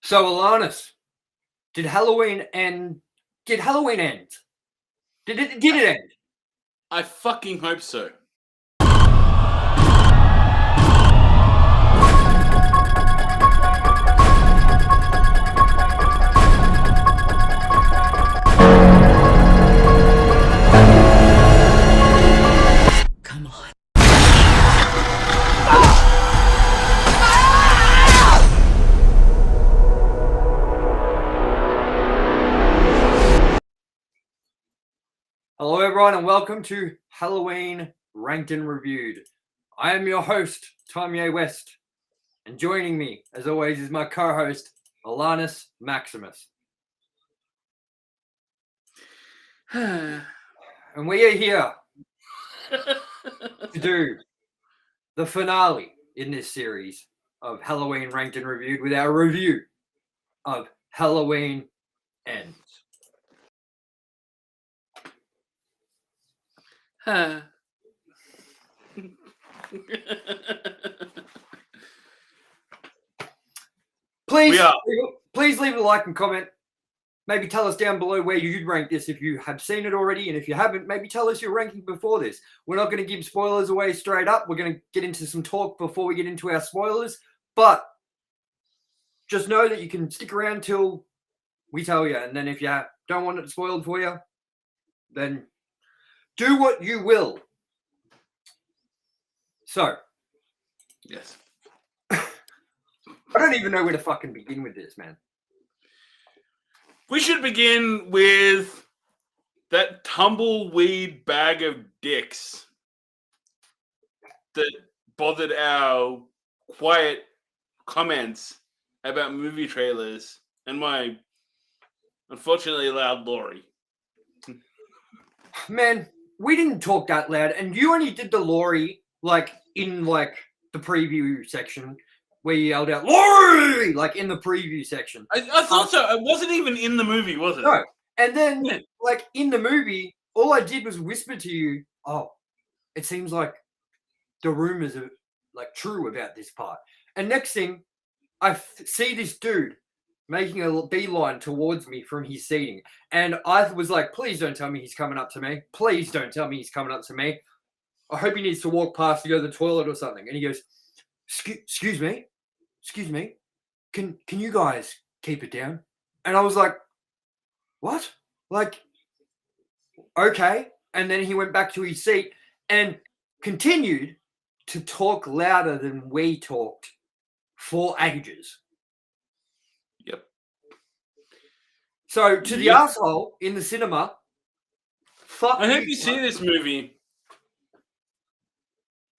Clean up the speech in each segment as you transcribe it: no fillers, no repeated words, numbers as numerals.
So, ALANNIS, did Halloween end? Did Halloween end? Did it end? I fucking hope so. Come on. Hello, everyone, and welcome to Halloween Ranked and Reviewed. I am your host, TOMYE West, and joining me, as always, is my co-host, ALANNIS Maximus. And we are here to do the finale in this series of Halloween Ranked and Reviewed with our review of Halloween Ends. Please leave a like and comment. Maybe tell us down below where you'd rank this if you have seen it already, and if you haven't, maybe tell us your ranking before this. We're not going to give spoilers away straight up. We're going to get into some talk before we get into our spoilers, but just know that you can stick around till we tell you, and then if you don't want it spoiled for you, then do what you will. So, yes. I don't even know where to fucking begin with this, man. We should begin with that tumbleweed bag of dicks that bothered our quiet comments about movie trailers and my unfortunately loud Laurie. Man, we didn't talk that loud, and you only did the Laurie in the preview section where you yelled out Laurie in the preview section. I thought so. It wasn't even in the movie, was it? No. And then in the movie, all I did was whisper to you, "Oh, it seems like the rumors are true about this part." And next thing, I see this dude making a beeline towards me from his seating. And I was like, please don't tell me he's coming up to me. Please don't tell me he's coming up to me. I hope he needs to walk past to go to the toilet or something. And he goes, excuse me? Can you guys keep it down? And I was like, what? Okay. And then he went back to his seat and continued to talk louder than we talked for ages. Yep. So to the asshole in the cinema, fuck you. I hope you see this movie.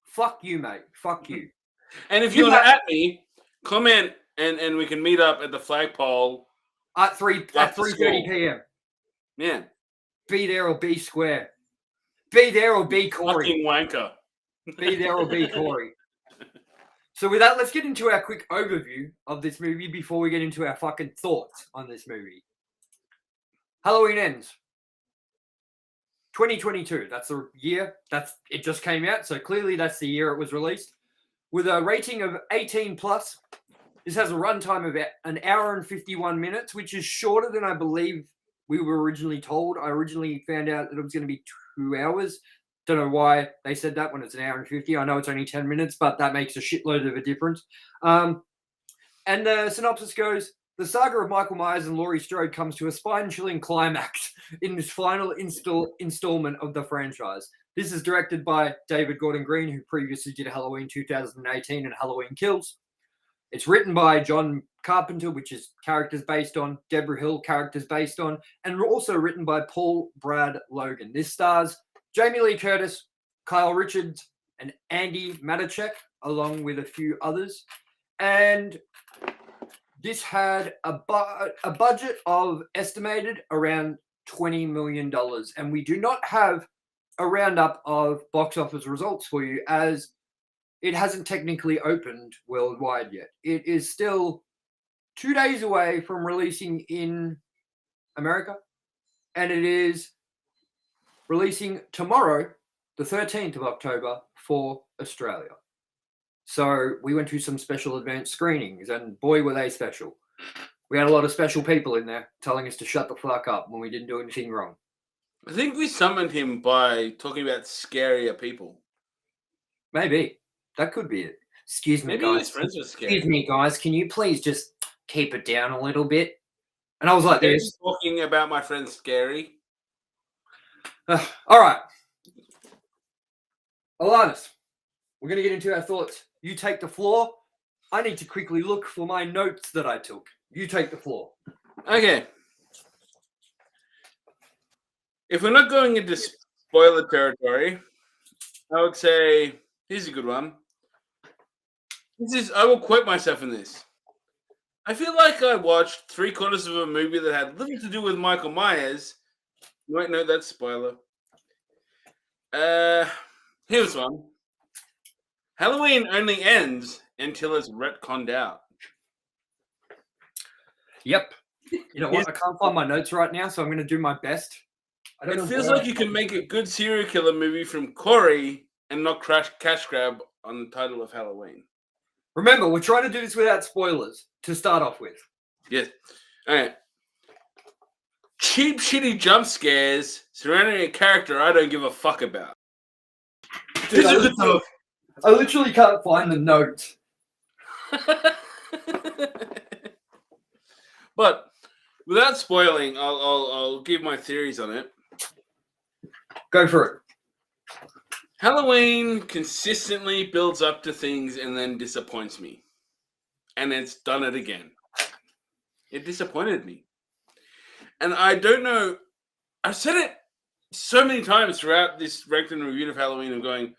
Fuck you, mate. Fuck you. And if you want to at me, comment and we can meet up at the flagpole at 3:30 p.m. Yeah. Be there or be square. Be there or be Corey. Fucking wanker. Be there or be Corey. So with that, let's get into our quick overview of this movie before we get into our fucking thoughts on this movie. Halloween Ends. 2022. That's the year. It just came out, so clearly that's the year it was released. With a rating of 18+, this has a runtime of an hour and 51 minutes, which is shorter than I believe we were originally told. I originally found out that it was going to be 2 hours. Don't know why they said that when it's an hour and 50. I know it's only 10 minutes, but that makes a shitload of a difference. And the synopsis goes, the saga of Michael Myers and Laurie Strode comes to a spine-chilling climax in this final installment of the franchise. This is directed by David Gordon Green, who previously did Halloween 2018 and Halloween Kills. It's written by John Carpenter, which is characters based on, Deborah Hill, characters based on, and also written by Paul Brad Logan. This stars Jamie Lee Curtis, Kyle Richards, and Andy Matichek, along with a few others. And this had a budget of estimated around $20 million. And we do not have a roundup of box office results for you, as it hasn't technically opened worldwide yet. It is still 2 days away from releasing in America, and it is releasing tomorrow, the 13th of October, for Australia. So we went to some special advanced screenings, and boy, were they special. We had a lot of special people in there telling us to shut the fuck up when we didn't do anything wrong. I think we summoned him by talking about scarier people. Maybe. That could be it. Excuse me, Maybe his guys. friends were scary. Excuse me, guys. Can you please just keep it down a little bit? And I was like Maybe this. talking about my friend Scary. All right. ALANNIS, we're going to get into our thoughts. You take the floor. I need to quickly look for my notes that I took. You take the floor. Okay. If we're not going into spoiler territory, I would say here's a good one. I will quote myself in this. I feel like I watched 3/4 of a movie that had little to do with Michael Myers. Wait, no, that's spoiler. Here's one. Halloween only ends until it's retconned out. Yep. You know what? I can't find my notes right now, so I'm going to do my best. I don't It know feels where- like you can make a good serial killer movie from Corey and not cash grab on the title of Halloween. Remember, we're trying to do this without spoilers to start off with. Yes. All right. Cheap, shitty jump scares surrounding a character I don't give a fuck about. Dude, I literally can't find the note. But without spoiling, I'll give my theories on it. Go for it. Halloween consistently builds up to things and then disappoints me. And it's done it again. It disappointed me. And I don't know, I've said it so many times throughout this ranked and review of Halloween of going,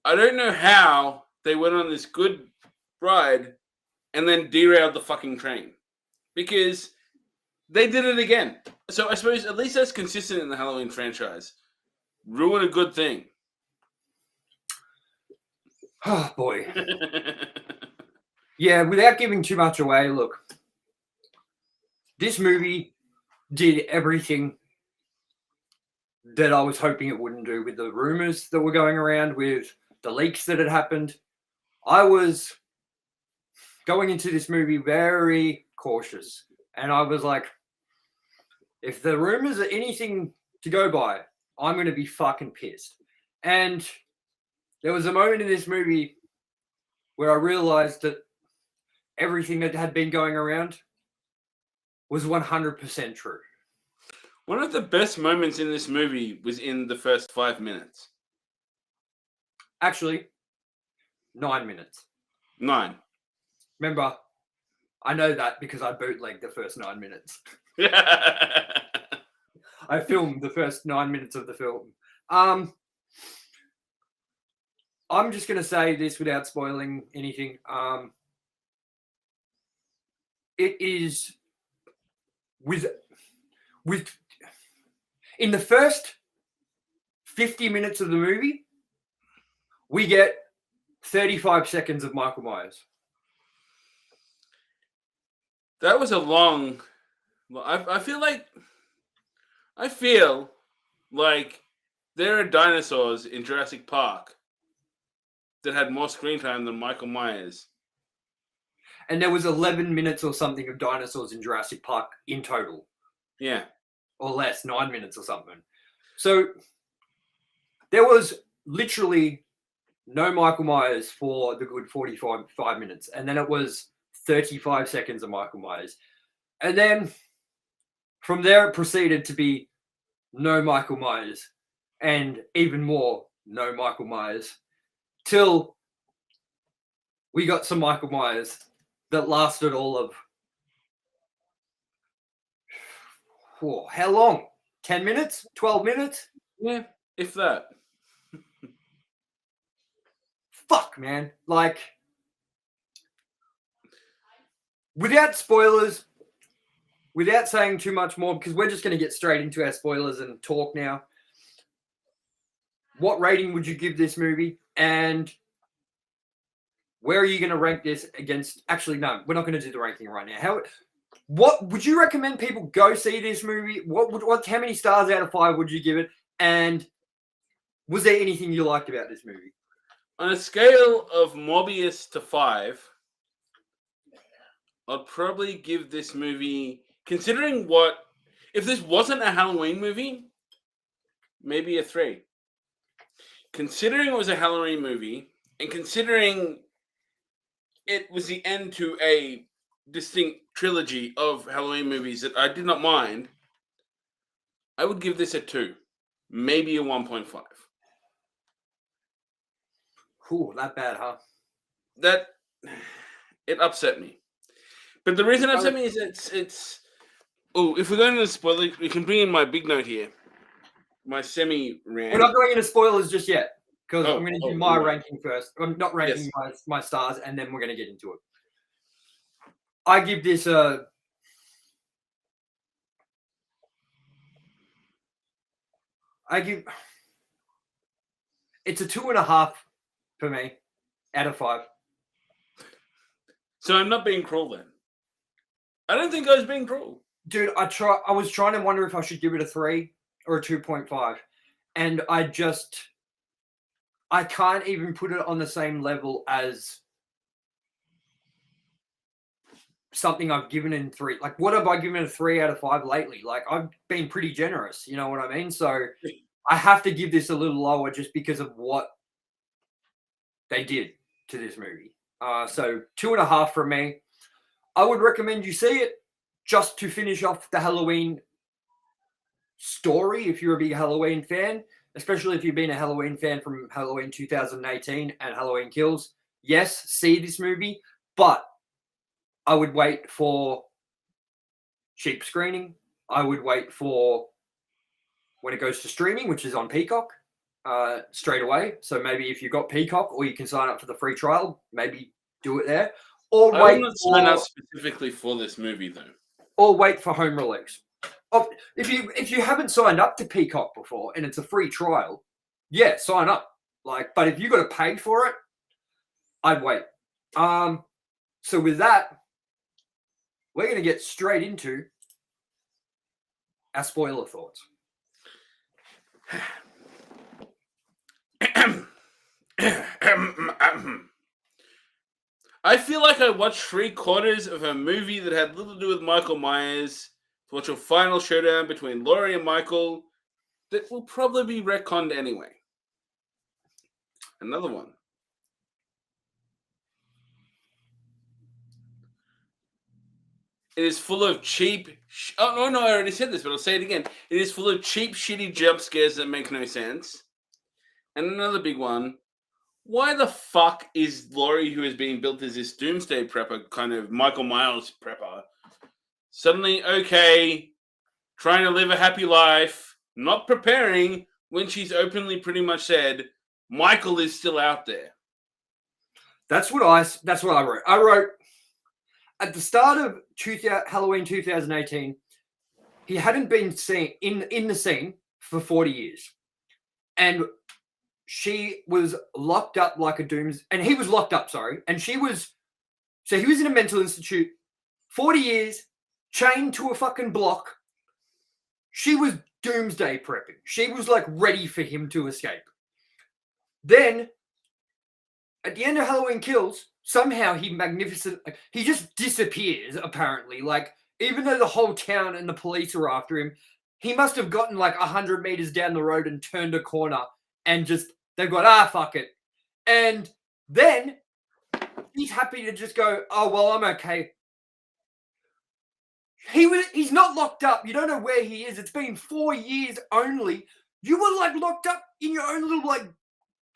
I don't know how they went on this good ride and then derailed the fucking train. Because they did it again. So I suppose at least that's consistent in the Halloween franchise. Ruin a good thing. Oh, boy. Yeah, without giving too much away, look. This movie did everything that I was hoping it wouldn't do with the rumors that were going around, with the leaks that had happened. I was going into this movie very cautious. And I was like, if the rumors are anything to go by, I'm going to be fucking pissed. And there was a moment in this movie where I realized that everything that had been going around was 100% true. One of the best moments in this movie was in the first 5 minutes. Actually, 9 minutes. 9. Remember, I know that because I bootlegged the first 9 minutes. I filmed the first 9 minutes of the film. I'm just going to say this without spoiling anything. It is with in the first 50 minutes of the movie, we get 35 seconds of Michael Myers. That was a long. I feel like there are dinosaurs in Jurassic Park that had more screen time than Michael Myers. And there was 11 minutes or something of dinosaurs in Jurassic Park in total. Yeah. Or less, 9 minutes or something. So there was literally no Michael Myers for the good 45 minutes. And then it was 35 seconds of Michael Myers. And then from there it proceeded to be no Michael Myers. And even more no Michael Myers. Till we got some Michael Myers that lasted all of... Oh, how long? 10 minutes? 12 minutes? Yeah, if that. Fuck, man. Like, without spoilers, without saying too much more, because we're just going to get straight into our spoilers and talk now. What rating would you give this movie? And where are you going to rank this against? Actually, no, we're not going to do the ranking right now. What would you recommend people go see this movie? How many stars out of 5 would you give it? And was there anything you liked about this movie? On a scale of Morbius to 5, I'd probably give this movie, considering what, if this wasn't a Halloween movie, maybe a 3. Considering it was a Halloween movie, and considering it was the end to a distinct trilogy of Halloween movies that I did not mind, I would give this a 2, maybe a 1.5. Ooh, that bad, huh? That, it upset me. But the reason it upset me is it's. Oh, if we're going to spoil it, we can bring in my big note here. My semi-rant. We're not going into spoilers just yet, because I'm going to do my right. ranking first. I'm not ranking my stars, and then we're going to get into it. I give this a... It's a 2.5 for me, out of 5. So I'm not being cruel then. I don't think I was being cruel. Dude, I was trying to wonder if I should give it a 3 or a 2.5. And I can't even put it on the same level as something I've given in 3. Like, what have I given a 3 out of 5 lately? Like, I've been pretty generous, you know what I mean? So I have to give this a little lower just because of what they did to this movie. So 2.5 from me. I would recommend you see it just to finish off the Halloween story if you're a big Halloween fan, especially if you've been a Halloween fan from Halloween 2018 and Halloween Kills. Yes, see this movie, but I would wait for cheap screening. I would wait for when it goes to streaming, which is on Peacock, straight away. So maybe if you've got Peacock or you can sign up for the free trial, maybe do it there. Or I wait would not sign up specifically for this movie though. Or wait for home release. If you haven't signed up to Peacock before and it's a free trial, yeah, sign up. But if you got to pay for it, I'd wait. So with that, we're going to get straight into our spoiler thoughts. I feel like I watched 3/4 of a movie that had little to do with Michael Myers to watch a final showdown between Laurie and Michael that will probably be retconned anyway. Another one. It is full of cheap... Oh, no, I already said this, but I'll say it again. It is full of cheap, shitty jump scares that make no sense. And another big one. Why the fuck is Laurie, who is being built as this doomsday prepper, kind of Michael Myers prepper, suddenly okay, trying to live a happy life, not preparing when she's openly pretty much said Michael is still out there? That's what I wrote. I wrote at the start of Halloween 2018, he hadn't been seen in the scene for 40 years. And she was locked up like a and he was locked up, sorry. And he was in a mental institute, 40 years, chained to a fucking block. She was doomsday prepping. She was ready for him to escape. Then, at the end of Halloween Kills, somehow he just disappears, apparently. Even though the whole town and the police are after him, he must have gotten 100 meters down the road and turned a corner and they've got, fuck it. And then he's happy to just go, oh, well, I'm okay. He's not locked up. You don't know where he is. It's been 4 years only. You were locked up in your own little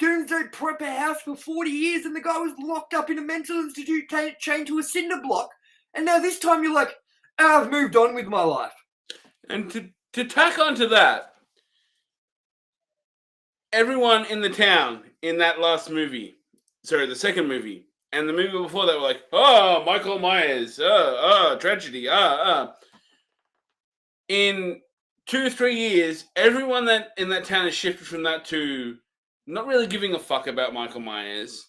doomsday prepper house for 40 years, and the guy was locked up in a mental institute chained to a cinder block. And now this time you're I've moved on with my life. And to tack onto that, everyone in the town in that last movie, the second movie, and the movie before that were oh, Michael Myers, tragedy, In 2 or 3 years, everyone that in that town has shifted from that to not really giving a fuck about Michael Myers,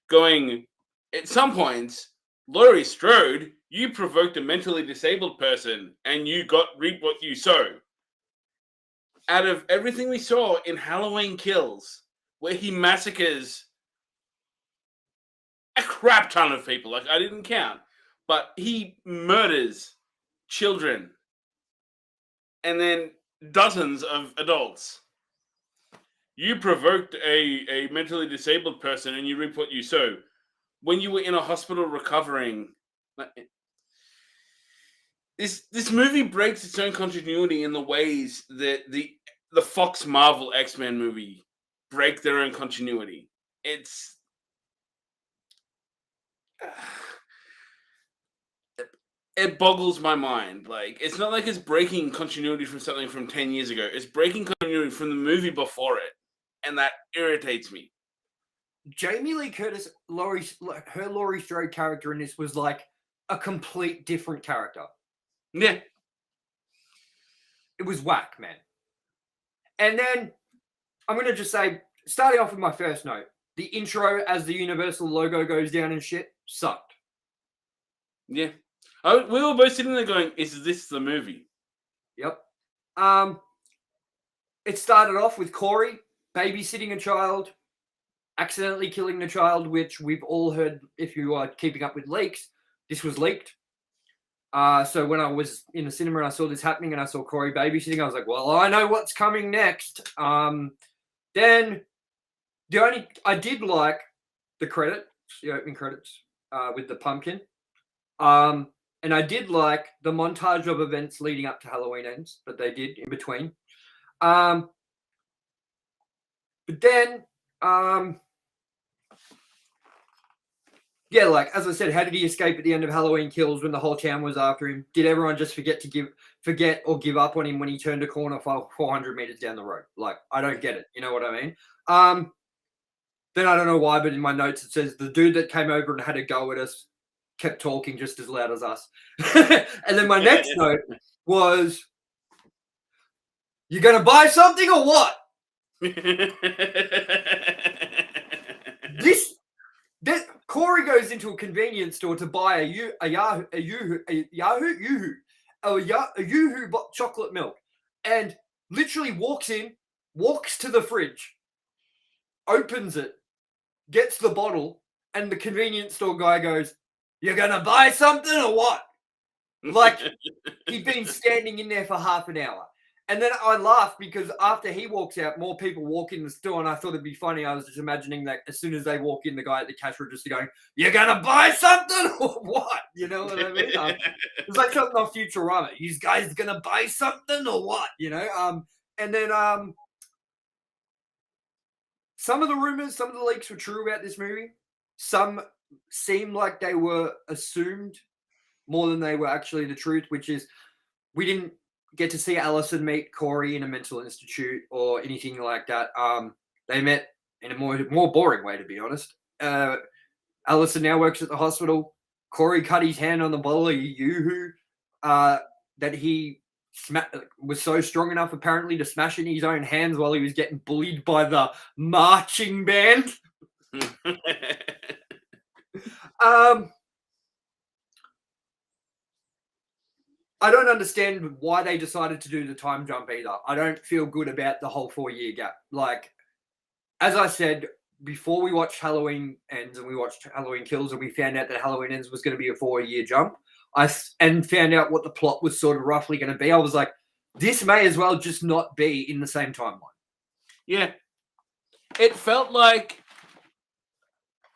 going, at some points, Laurie Strode, you provoked a mentally disabled person, and you reap what you sow. Out of everything we saw in Halloween Kills, where he massacres a crap ton of people, I didn't count, but he murders children and then dozens of adults. You provoked a mentally disabled person and you reap what you sow. When you were in a hospital recovering, this movie breaks its own continuity in the ways that the Fox Marvel X-Men movie break their own continuity. It boggles my mind. Like, it's not like it's breaking continuity from something from 10 years ago. It's breaking continuity from the movie before it. And that irritates me. Jamie Lee Curtis, her Laurie Strode character in this was like a complete different character. Yeah. It was whack, man. And then I'm going to just say, starting off with my first note, the intro as the Universal logo goes down and shit sucked. Yeah. We were both sitting there going, is this the movie? Yep. It started off with Corey babysitting a child, accidentally killing the child, which we've all heard, if you are keeping up with leaks, this was leaked. So when I was in the cinema and I saw this happening and I saw Corey babysitting, I was like, well, I know what's coming next. Then I did like the credits, the opening credits with the pumpkin. And I did like the montage of events leading up to Halloween Ends that they did in between. But then, yeah, like, as I said, how did he escape at the end of Halloween Kills when the whole town was after him? Did everyone just forget or give up on him when he turned a corner 400 meters down the road? Like, I don't get it. You know what I mean? Then I don't know why, but in my notes it says the dude that came over and had a go at us kept talking just as loud as us. And then my next note was, you going to buy something or what? This Corey goes into a convenience store to buy a Yoo-hoo chocolate milk, and literally walks to the fridge, opens it, gets the bottle, and the convenience store guy goes, "You're gonna buy something or what?" Like, he'd been standing in there for half an hour. And then I laughed because after he walks out, more people walk in the store, and I thought it'd be funny. I was just imagining that as soon as they walk in, the guy at the cash register going, "You're gonna buy something or what?" You know what I mean? It's like something on Futurama. You guys gonna buy something or what? You know? And then some of the rumors, some of the leaks were true about this movie. Some seemed like they were assumed more than they were actually the truth, which is we didn't get to see Allison meet Corey in a mental institute or anything like that. They met in a more boring way, to be honest. Allison now works at the hospital. Corey cut his hand on the bottle of Yoo-hoo that he was so strong enough, apparently, to smash in his own hands while he was getting bullied by the marching band. I don't understand why they decided to do the time jump either. I don't feel good about the whole 4-year gap. Like, as I said, before we watched Halloween Ends and we watched Halloween Kills and we found out that Halloween Ends was going to be a 4-year jump, and found out what the plot was sort of roughly going to be, I was like, this may as well just not be in the same timeline. Yeah. It felt like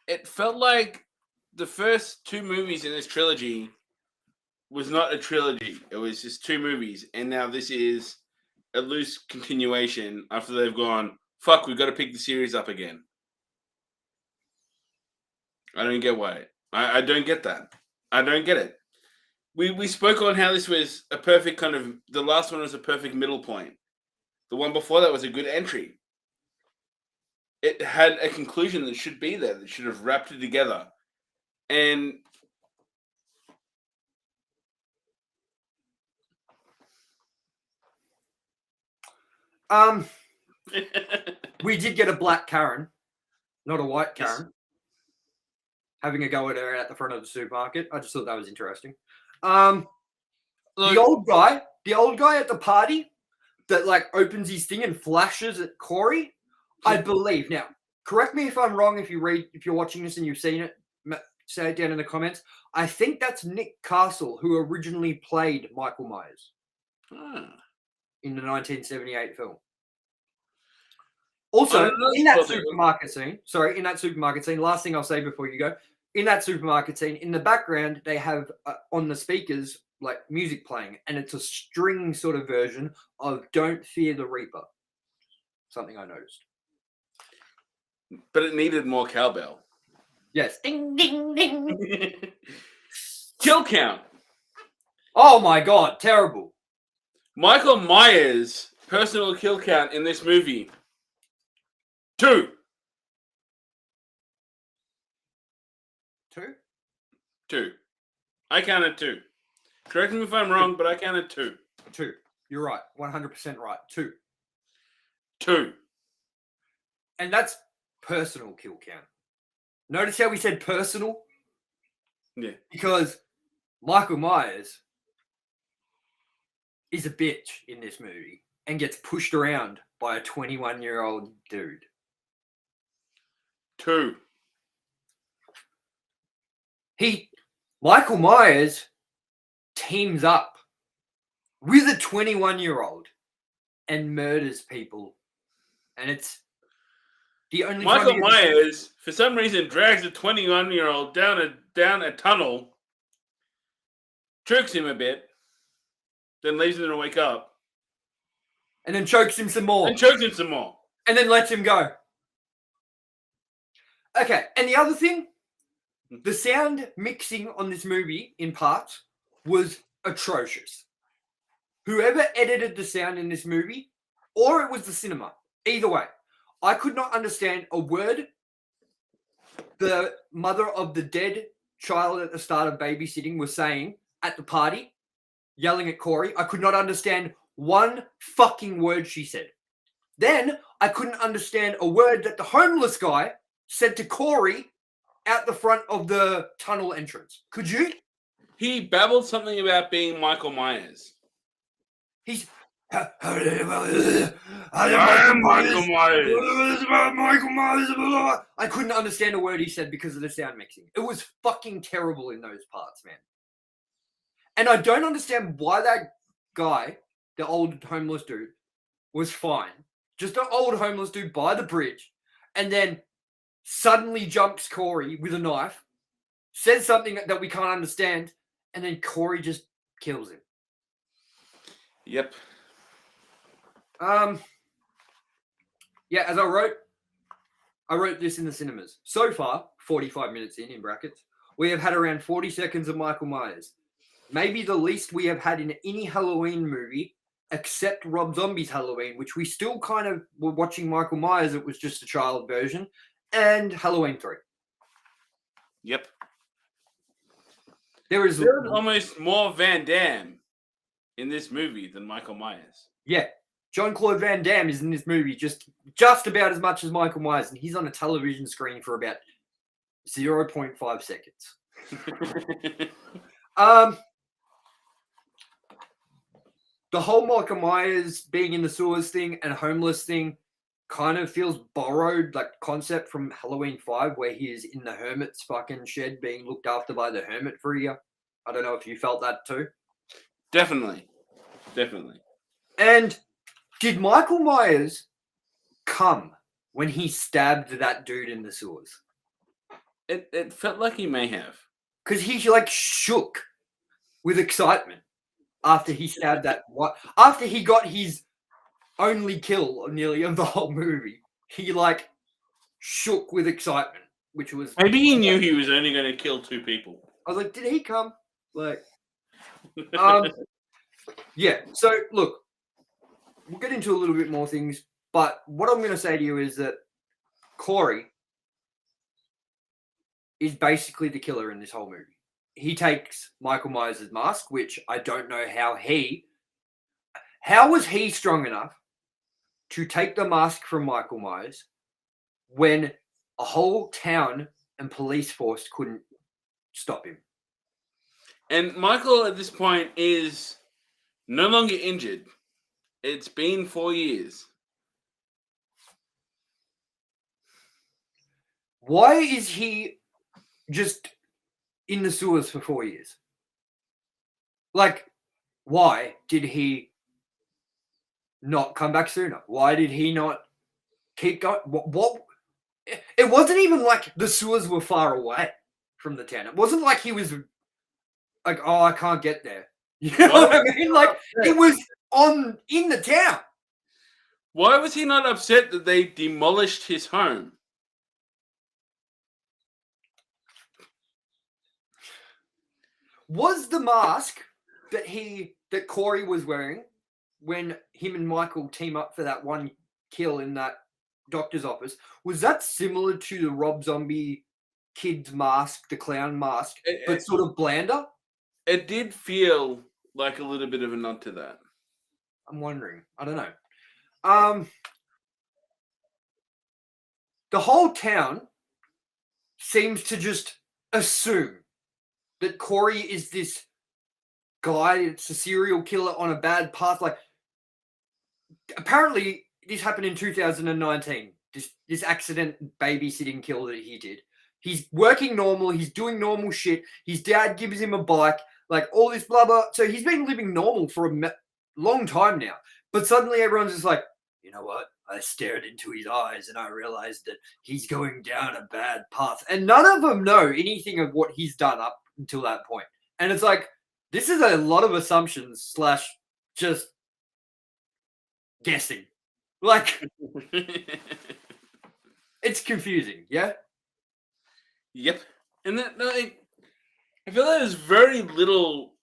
the first 2 movies in this trilogy was not a trilogy. It was just 2 movies. And now this is a loose continuation after they've gone, fuck, we've got to pick the series up again. I don't get why. I don't get that. I don't get it. We spoke on how this was a perfect kind of, the last one was a perfect middle point. The one before that was a good entry. It had a conclusion that should be there, that should have wrapped it together. And we did get a black Karen, not a white Karen, yes, having a go at her at the front of the supermarket. I just thought that was interesting. look, The old guy at the party that like opens his thing and flashes at Corey, I believe. Now, correct me if I'm wrong. If you're watching this and you've seen it, say it down in the comments. I think that's Nick Castle, who originally played Michael Myers Ah. in the 1978 film. I Also, don't know, in that thought it was- supermarket scene, last thing I'll say before you go, in that supermarket scene, in the background, they have on the speakers like music playing, and it's a string sort of version of Don't Fear the Reaper. Something I noticed. But it needed more cowbell. Yes. Ding, ding, ding. Kill count. Oh my God, terrible. Michael Myers' personal kill count in this movie. 2. 2? 2. I counted 2. Correct me if I'm wrong, but I counted 2. 2. You're right. 100% right. 2. 2. And that's personal kill count. Notice how we said personal? Yeah. Because Michael Myers is a bitch in this movie and gets pushed around by a 21-year-old dude. 2. Michael Myers teams up with a 21-year-old and murders people. And it's the only Michael time Myers, for some reason, drags a 21-year-old down a tunnel, chokes him a bit, then leaves him to wake up, and then chokes him some more. and chokes him some more. And then lets him go. Okay, and the other thing, the sound mixing on this movie in parts was atrocious. Whoever edited the sound in this movie, or it was the cinema, either way, I could not understand a word the mother of the dead child at the start of babysitting was saying at the party, yelling at Corey. I could not understand one fucking word she said. Then I couldn't understand a word that the homeless guy said to Corey out the front of the tunnel entrance. Could you? He babbled something about being Michael Myers. He's I am Michael Myers. Michael Myers. I couldn't understand a word he said because of the sound mixing. It was fucking terrible in those parts, man. And I don't understand why that guy, the old homeless dude, was fine. Just an old homeless dude by the bridge, and then suddenly jumps Corey with a knife, says something that we can't understand, and then Corey just kills him. Yep. Yeah, as I wrote this in the cinemas. So far, 45 minutes in brackets, we have had around 40 seconds of Michael Myers. Maybe the least we have had in any Halloween movie, except Rob Zombie's Halloween, which we still kind of were watching Michael Myers. It was just a child version, and Halloween 3. Yep. There's almost more Van Damme in this movie than Michael Myers. Yeah. Jean-Claude Van Damme is in this movie just about as much as Michael Myers, and he's on a television screen for about 0.5 seconds. The whole Michael Myers being in the sewers thing and homeless thing kind of feels borrowed, like concept from Halloween 5, where he is in the hermit's fucking shed being looked after by the hermit for a year. I don't know if you felt that too. Definitely. And did Michael Myers come when he stabbed that dude in the sewers? It felt like he may have. Because he like shook with excitement after he stabbed that. After he got his only kill nearly of the whole movie, he like shook with excitement, which was Maybe he knew he was only going to kill 2 people. I was like, did he come? Like, yeah. So look, we'll get into a little bit more things, but what I'm going to say to you is that Corey is basically the killer in this whole movie. He takes Michael Myers' mask, which I don't know how was he strong enough to take the mask from Michael Myers when a whole town and police force couldn't stop him. And Michael at this point is no longer injured. It's been 4 years. Why is he just in the sewers for 4 years? Like, why did he not come back sooner? Why did he not keep going? What? It wasn't even like the sewers were far away from the town. It wasn't like he was like, oh, I can't get there. You know what I mean? Like, it was in the town. Why was he not upset that they demolished his home? Was the mask that Corey was wearing when him and Michael team up for that one kill in that doctor's office, was that similar to the Rob Zombie kid's mask, the clown mask, but sort of blander? It did feel like a little bit of a nod to that. I'm wondering. I don't know. The whole town seems to just assume that Corey is this guy, it's a serial killer on a bad path. Like, apparently, this happened in 2019. This accident babysitting kill that he did. He's working normal. He's doing normal shit. His dad gives him a bike. Like, all this blah, blah. So he's been living normal for a long time now. But suddenly everyone's just like, you know what? I stared into his eyes and I realized that he's going down a bad path. And none of them know anything of what he's done up until that point. And it's like, this is a lot of assumptions / just guessing. Like, it's confusing, yeah? Yep. And then, I feel like there's very little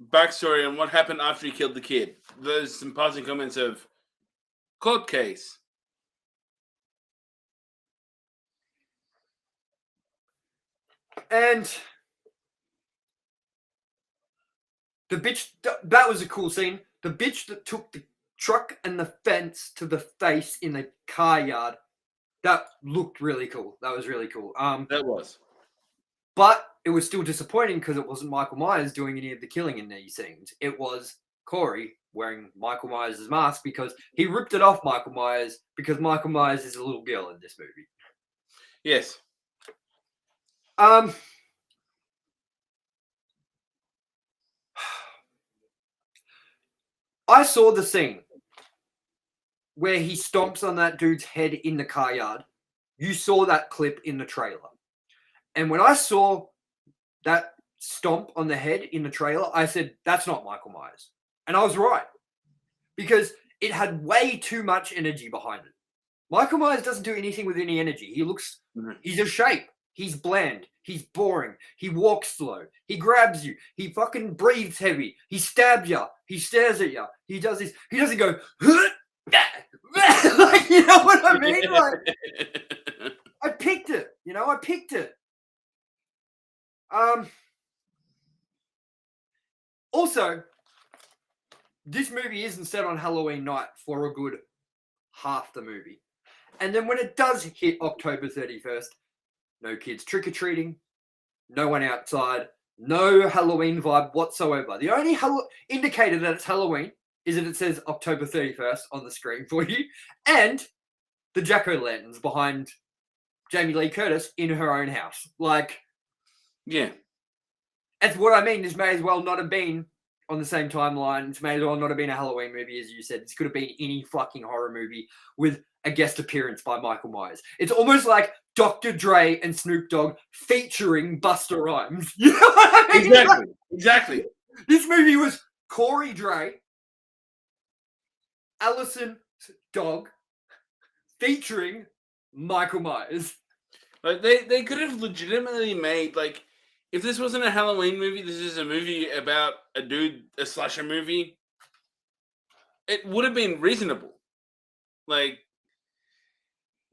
backstory on what happened after he killed the kid. There's some passing comments of court case. And the bitch, that was a cool scene. The bitch that took the truck and the fence to the face in the car yard, that looked really cool. That was really cool. That was. But it was still disappointing because it wasn't Michael Myers doing any of the killing in these scenes. It was Corey wearing Michael Myers' mask because he ripped it off Michael Myers because Michael Myers is a little girl in this movie. Yes. I saw the scene where he stomps on that dude's head in the car yard. You saw that clip in the trailer. And when I saw that stomp on the head in the trailer, I said, that's not Michael Myers. And I was right. Because it had way too much energy behind it. Michael Myers doesn't do anything with any energy. He's a shape. He's bland. He's boring. He walks slow. He grabs you. He fucking breathes heavy. He stabs you. He stares at you. He does this. He doesn't go, like, you know what I mean? Like, I picked it. I picked it. Also, this movie isn't set on Halloween night for a good half the movie. And then when it does hit October 31st, no kids trick-or-treating, no one outside, no Halloween vibe whatsoever. The only indicator that it's Halloween is that it says October 31st on the screen for you, and the jack-o'-lanterns behind Jamie Lee Curtis in her own house. Like, yeah. That's what I mean. This may as well not have been on the same timeline. This may as well not have been a Halloween movie, as you said. This could have been any fucking horror movie with a guest appearance by Michael Myers. It's almost like Dr. Dre and Snoop Dogg featuring Busta Rhymes. You know what I mean? Exactly. This movie was Corey Dre, Allison's dog, featuring Michael Myers. Like they could have legitimately made, like, if this wasn't a Halloween movie, this is a movie about a dude, a slasher movie, it would have been reasonable. Like,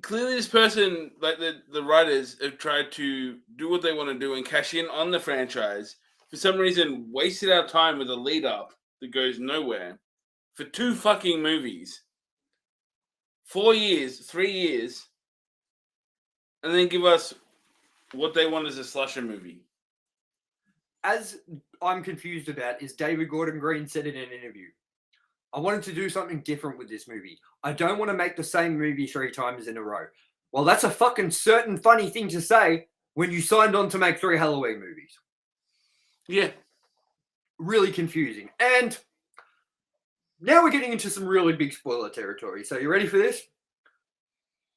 clearly this person, like the writers, have tried to do what they want to do and cash in on the franchise. For some reason, wasted our time with a lead up that goes nowhere for 2 fucking movies. 4 years, 3 years, and then give us what they want as a slasher movie. As I'm confused about is David Gordon Green said in an interview, I wanted to do something different with this movie. I don't want to make the same movie 3 times in a row. Well, that's a fucking certain funny thing to say when you signed on to make 3 Halloween movies. Yeah. Really confusing. And now we're getting into some really big spoiler territory. So you ready for this?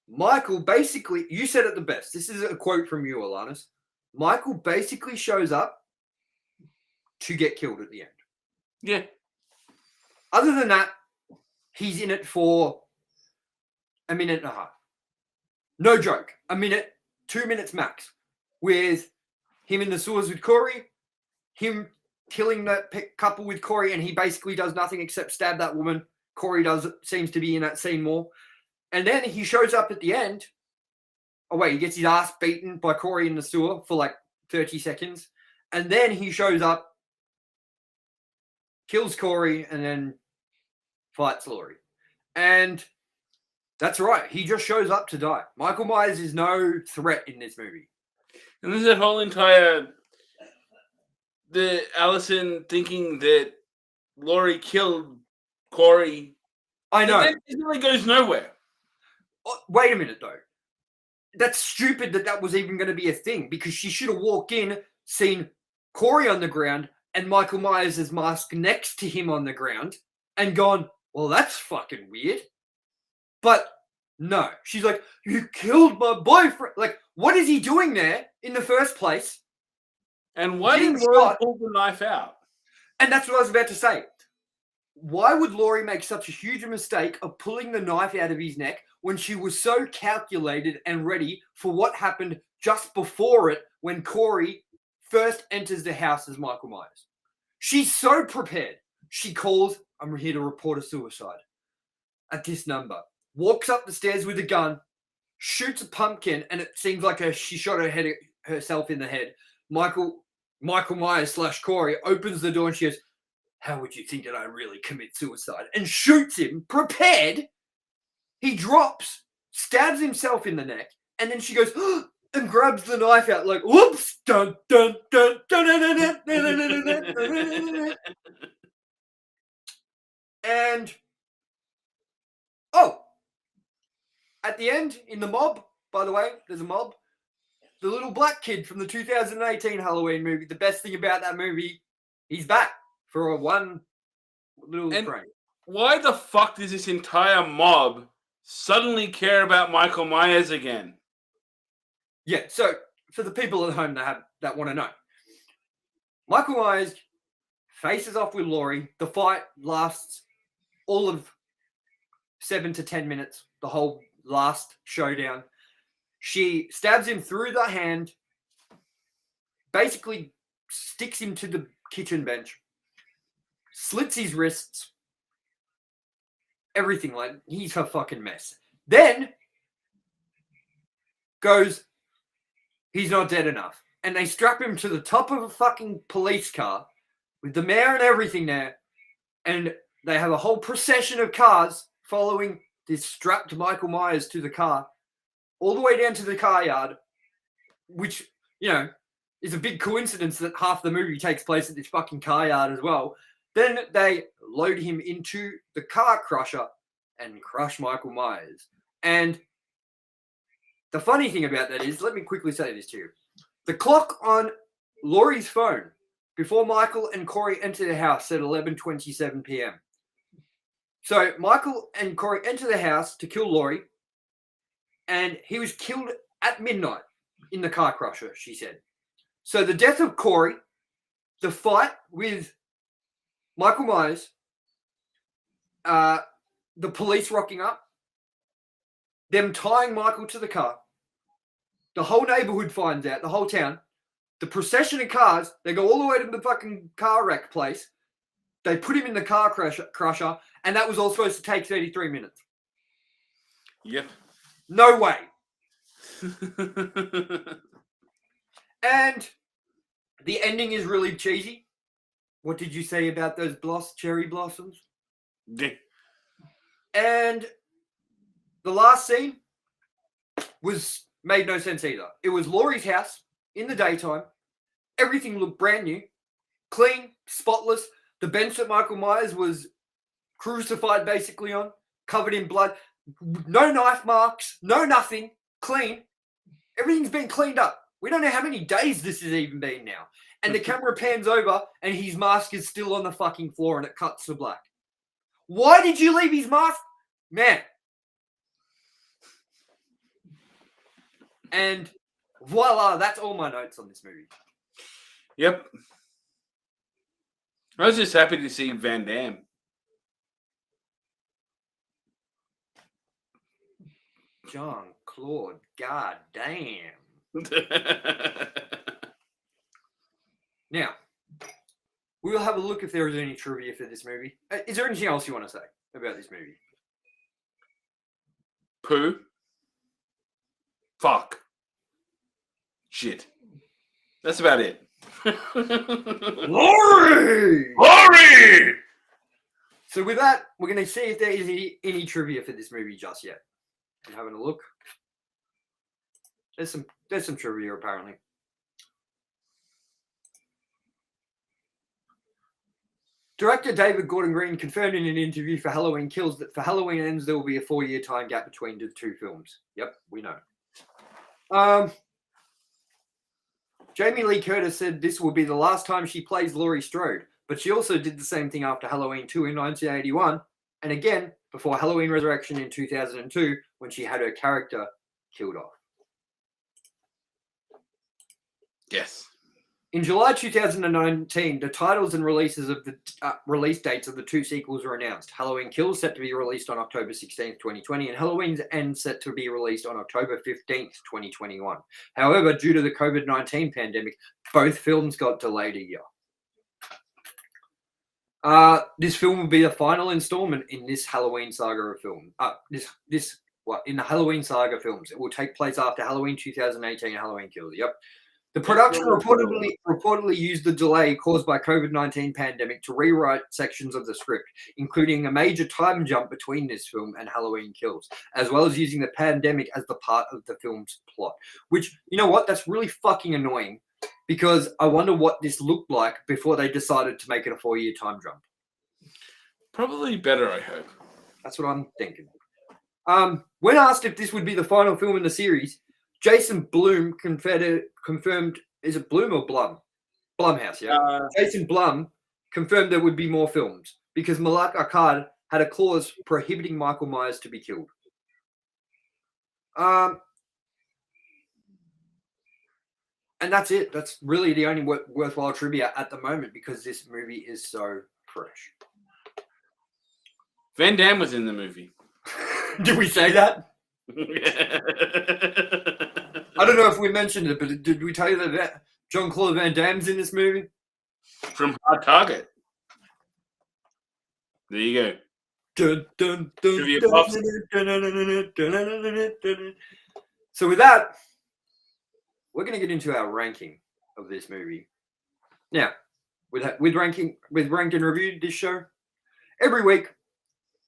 Michael basically, you said it the best. This is a quote from you, ALANNIS. Michael basically shows up to get killed at the end. Yeah. Other than that, he's in it for a minute and a half. No joke. A minute, 2 minutes max. With him in the sewers with Corey, him killing that couple with Corey, and he basically does nothing except stab that woman. Corey seems to be in that scene more. And then he shows up at the end. Oh, wait, he gets his ass beaten by Corey in the sewer for like 30 seconds. And then he shows up, kills Corey, and then fights Laurie. And that's right. He just shows up to die. Michael Myers is no threat in this movie. And there's that whole entire... the Allison thinking that Laurie killed Corey. I know. That really goes nowhere. Oh, wait a minute, though. That's stupid that was even going to be a thing, because she should have walked in, seen Corey on the ground and Michael Myers' mask next to him on the ground and gone, well, that's fucking weird. But no, she's like, you killed my boyfriend. Like, what is he doing there in the first place? And why Getting did Laurie shot. pull the knife out? And that's what I was about to say. Why would Laurie make such a huge mistake of pulling the knife out of his neck when she was so calculated and ready for what happened just before it when Corey first enters the house as Michael Myers? She's so prepared. She calls, I'm here to report a suicide at this number. Walks up the stairs with a gun, shoots a pumpkin, and it seems like she shot herself in the head. Michael Myers / Corey opens the door and she goes, how would you think that I really commit suicide? And shoots him, prepared. He drops, stabs himself in the neck, and then she goes, and grabs the knife out like, whoops, dun, dun, dun, dun, dun, dun, dun, dun, dun, dun, dun, dun. And, at the end, in the mob, by the way, there's a mob, the little black kid from the 2018 Halloween movie, the best thing about that movie, he's back for one little frame. Why the fuck does this entire mob suddenly care about Michael Myers again? Yeah, so for the people at home that want to know, Michael Myers faces off with Laurie. The fight lasts all of 7 to 10 minutes, the whole last showdown. She stabs him through the hand, basically sticks him to the kitchen bench, slits his wrists, everything. Like, he's a fucking mess. Then goes, he's not dead enough. And they strap him to the top of a fucking police car with the mayor and everything there. And they have a whole procession of cars following this strapped Michael Myers to the car, all the way down to the car yard, which, is a big coincidence that half the movie takes place at this fucking car yard as well. Then they load him into the car crusher and crush Michael Myers. And the funny thing about that is, let me quickly say this to you. The clock on Laurie's phone before Michael and Corey enter the house said 11:27 p.m. So Michael and Corey enter the house to kill Laurie, and he was killed at midnight in the car crusher, she said. So the death of Corey, the fight with Michael Myers, the police rocking up, them tying Michael to the car, the whole neighborhood finds out, the whole town, the procession of cars, they go all the way to the fucking car wreck place, they put him in the car crusher, and that was all supposed to take 33 minutes. Yep. No way. And the ending is really cheesy. What did you say about those cherry blossoms? Yeah. And the last scene made no sense either. It was Laurie's house in the daytime. Everything looked brand new, clean, spotless. The bench that Michael Myers was crucified basically on, covered in blood. No knife marks, no nothing, clean. Everything's been cleaned up. We don't know how many days this has even been now. and the camera pans over, and his mask is still on the fucking floor, and it cuts to black. Why did you leave his mask? Man. And voila, that's all my notes on this movie. Yep. I was just happy to see Van Damme. Jean-Claude, god damn. Now, we will have a look if there is any trivia for this movie. Is there anything else you want to say about this movie? Poo. Fuck. Shit. That's about it. Glory! Glory! So with that, we're going to see if there is any trivia for this movie just yet. I'm having a look. There's some trivia apparently. Director David Gordon Green confirmed in an interview for Halloween Kills that for Halloween Ends there will be a 4-year time gap between the two films. Yep, we know. Jamie Lee Curtis said this will be the last time she plays Laurie Strode, but she also did the same thing after Halloween 2 in 1981, and again before Halloween Resurrection in 2002 when she had her character killed off. Yes. In July 2019, the titles and releases of the release dates of the two sequels were announced. Halloween Kills set to be released on October 16th, 2020, and Halloween's End set to be released on October 15th, 2021. However, due to the COVID-19 pandemic, both films got delayed a year. This film will be the final installment in this Halloween saga of film. In the Halloween saga films. It will take place after Halloween 2018 Halloween Kills. Yep. The production reportedly used the delay caused by COVID-19 pandemic to rewrite sections of the script, including a major time jump between this film and Halloween Kills, as well as using the pandemic as the part of the film's plot. Which, you know what, that's really fucking annoying, because I wonder what this looked like before they decided to make it a 4-year time jump. Probably better, I hope. That's what I'm thinking. When asked if this would be the final film in the series, Jason Blum confirmed, is it Blum or Blum? Blumhouse, yeah. Jason Blum confirmed there would be more films because Malak Akkad had a clause prohibiting Michael Myers to be killed. And that's it. That's really the only worthwhile trivia at the moment because this movie is so fresh. Van Damme was in the movie. Did we say that? I don't know if we mentioned it, but did we tell you that Jean-Claude Van Damme's in this movie? From Hard Target. There you go. Trivia buffs. So with that, we're going to get into our ranking of this movie. Now, with rank and review this show, every week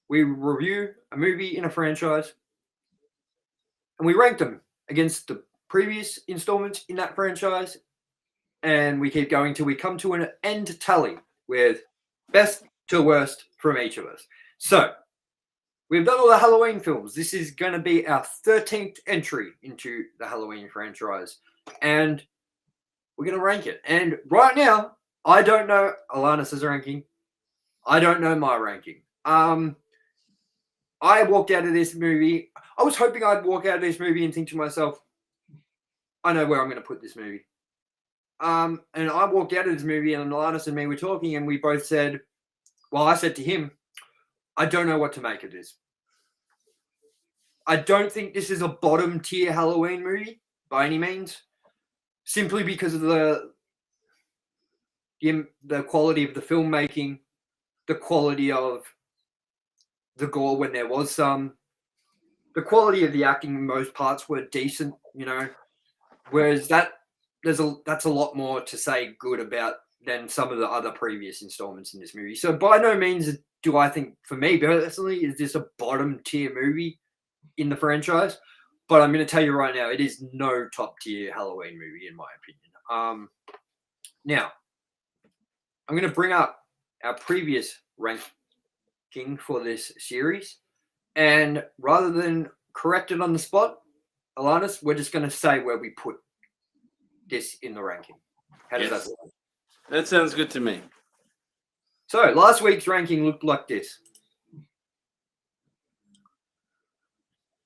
we review a movie in a franchise and we rank them against the previous installments in that franchise, and we keep going till we come to an end tally with best to worst from each of us. So, we've done all the Halloween films. This is going to be our 13th entry into the Halloween franchise, and we're going to rank it. And right now, I don't know Alanis' ranking. I don't know my ranking. I walked out of this movie. I was hoping I'd walk out of this movie and think to myself, I know where I'm going to put this movie. And I walked out of this movie and Alanis and me were talking and we both said, well, I said to him, I don't know what to make of this. I don't think this is a bottom tier Halloween movie by any means, simply because of the quality of the filmmaking, the quality of the gore when there was some, the quality of the acting in most parts were decent, you know, whereas that's a lot more to say good about than some of the other previous installments in this movie. So by no means do I think, for me personally, is this a bottom tier movie in the franchise, but I'm going to tell you right now, it is no top tier Halloween movie in my opinion. Now, I'm going to bring up our previous ranking for this series, and rather than correct it on the spot, Alanis, we're just going to say where we put this in the ranking. How does that sound? That sounds good to me. So last week's ranking looked like this.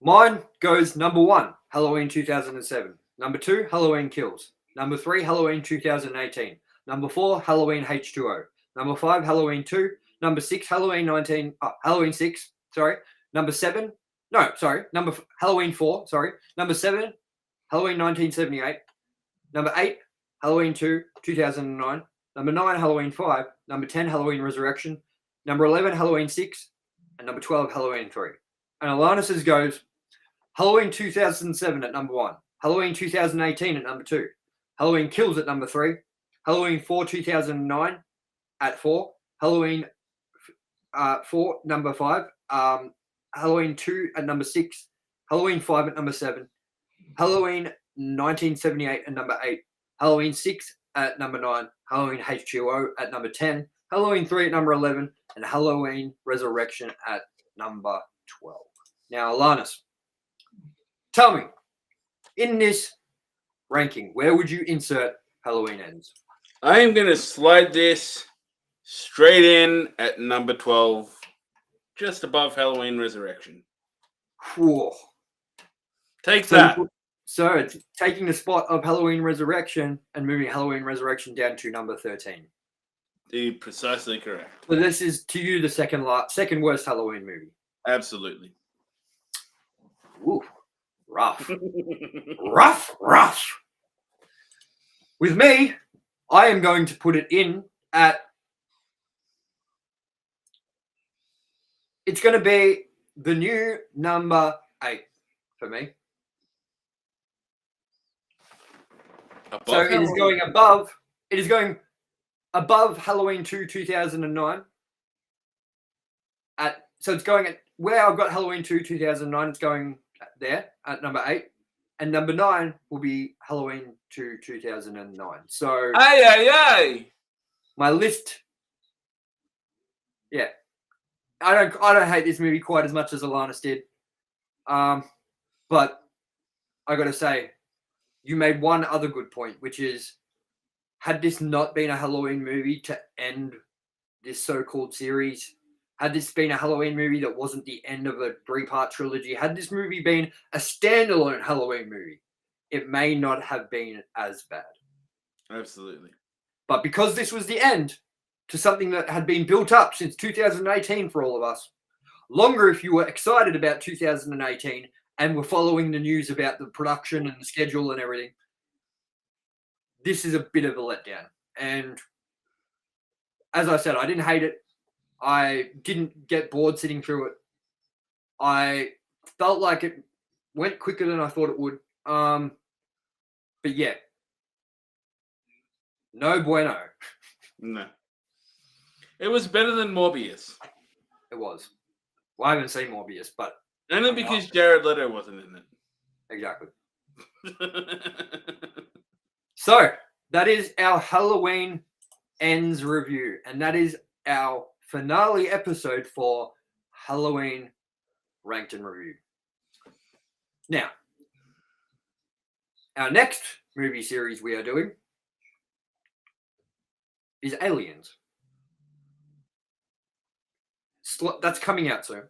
Mine goes number 1, Halloween 2007. Number 2, Halloween Kills. Number 3, Halloween 2018. Number 4, Halloween H2O. Number 5, Halloween 2. Number 6, Halloween 6. Sorry. Number 7. No, sorry. Halloween 4. Sorry. Number 7, Halloween 1978. Number 8, Halloween 2, 2009. Number 9, Halloween 5. Number 10, Halloween Resurrection. Number 11, Halloween 6. And number 12, Halloween 3. And ALANNIS goes Halloween 2007 at number 1. Halloween 2018 at number 2. Halloween Kills at number 3. Halloween 4 2009 at 4. Halloween 4 number 5. Halloween 2 at number 6. Halloween 5 at number 7. Halloween 1978 at number 8. Halloween 6 at number 9. Halloween H2O at number 10. Halloween 3 at number 11. And Halloween Resurrection at number 12. Now, ALANNIS, tell me, in this ranking, where would you insert Halloween Ends? I am going to slide this straight in at number 12, just above Halloween Resurrection. Whew. Take that. So it's taking the spot of Halloween Resurrection and moving Halloween Resurrection down to number 13. Precisely correct. So this is, to you, the second worst Halloween movie. Absolutely. Ooh, rough. rough. With me, I am going to put it in at... It's going to be the new number 8 for me. So it is going above. It is going above Halloween 2 2009. So it's going at where I've got Halloween 2 2009. It's going there at number 8, and number 9 will be Halloween 2 2009. So Aye. my list. Yeah, I don't hate this movie quite as much as ALANNIS did, but I got to say, you made one other good point, which is, had this not been a Halloween movie to end this so-called series, had this been a Halloween movie that wasn't the end of a 3-part trilogy, had this movie been a standalone Halloween movie, it may not have been as bad. Absolutely. But because this was the end to something that had been built up since 2018 for all of us, longer if you were excited about 2018 and were following the news about the production and the schedule and everything, this is a bit of a letdown. And as I said, I didn't hate it. I didn't get bored sitting through it. I felt like it went quicker than I thought it would. But yeah, no bueno. No. It was better than Morbius. It was. Well, I haven't seen Morbius, but... Only because Jared Leto wasn't in it. Exactly. So, that is our Halloween Ends review. And that is our finale episode for Halloween Ranked and Reviewed. Now, our next movie series we are doing is Aliens. That's coming out soon.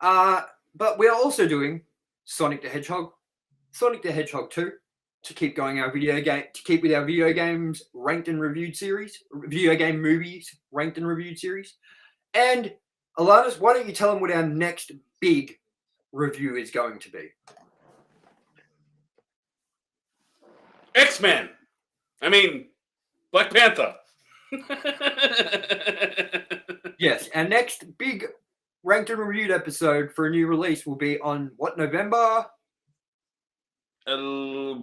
But we are also doing Sonic the Hedgehog 2, to keep going our with our video games ranked and reviewed series, video game movies ranked and reviewed series. And ALANNIS, why don't you tell them what our next big review is going to be? X-Men. I mean, Black Panther. Yes, our next big ranked and reviewed episode for a new release will be on what, November? I'll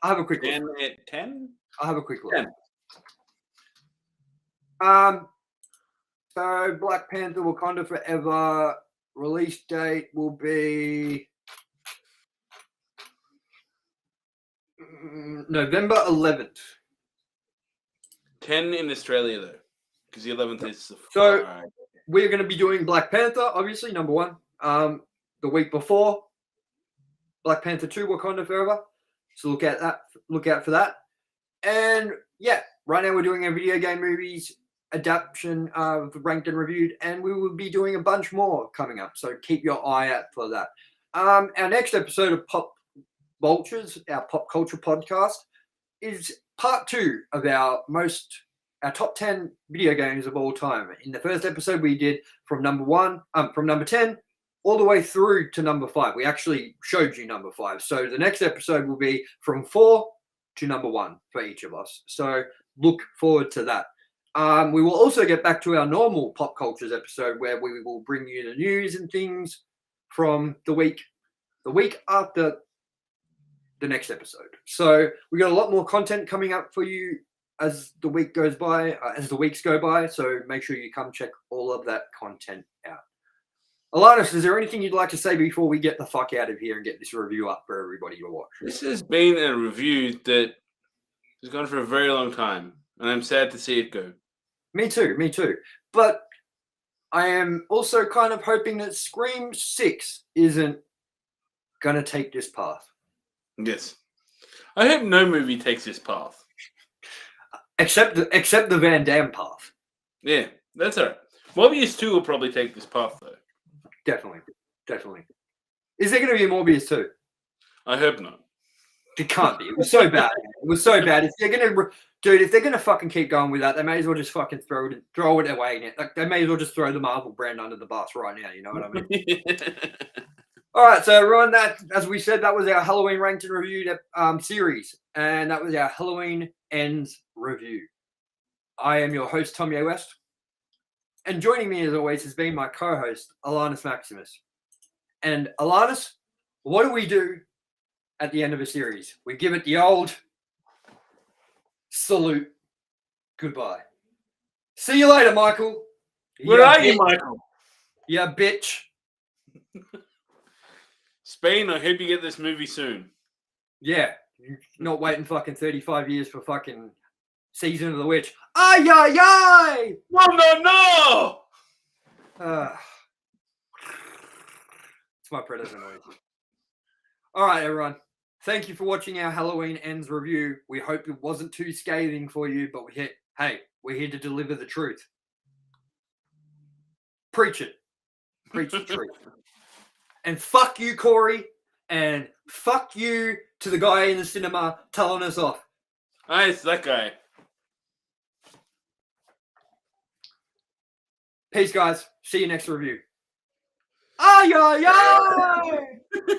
have a quick look. 10? I'll have a quick look. 10. So Black Panther Wakanda Forever release date will be November 11th. 10 in Australia, though, because the 11th is the So Friday. we're going to be doing Black Panther, obviously, number 1. The week before, Black Panther 2 Wakanda Forever. So look out for that. And yeah, right now we're doing a video game movies adaptation of Ranked and Reviewed, and we will be doing a bunch more coming up. So keep your eye out for that. Our next episode of Pop Vultures, our pop culture podcast, is part 2 of our top 10 video games of all time. In the first episode, we did from number 10 all the way through to number 5. We actually showed you number 5. So the next episode will be from 4 to number 1 for each of us. So look forward to that. We will also get back to our normal pop cultures episode where we will bring you the news and things from the week after the next episode. So we got a lot more content coming up for you as the weeks go by. So make sure you come check all of that content out. ALANNIS, is there anything you'd like to say before we get the fuck out of here and get this review up for everybody to watch? This has been a review that has gone for a very long time, and I'm sad to see it go. Me too. But I am also kind of hoping that Scream 6 isn't going to take this path. Yes. I hope no movie takes this path. Except the Van Damme path. Yeah, that's all right. Morbius 2 will probably take this path, though. Definitely. Is there going to be a Morbius 2? I hope not. It can't be. It was so bad. If they're gonna fucking keep going with that, they may as well just fucking throw it away. Like they may as well just throw the Marvel brand under the bus right now. You know what I mean? All right, so everyone, that as we said, that was our Halloween Ranked and Reviewed series, and that was our Halloween Ends review. I am your host, TOMYE West, and joining me as always has been my co-host, ALANNIS Maximus. And ALANNIS, what do we do at the end of a series? We give it the old salute. Goodbye. See you later, Michael. Where are you, Michael? Yeah, bitch. Spain, I hope you get this movie soon. Yeah, not waiting fucking 35 years for fucking Season of the Witch. Ay, ay, ay! No! It's my predator noise. All right, everyone. Thank you for watching our Halloween Ends review. We hope it wasn't too scathing for you, but we're here to deliver the truth. Preach it. Preach the truth. And fuck you, Corey. And fuck you to the guy in the cinema telling us off. It's that guy. Peace, guys. See you next review. Ay, ay, ay!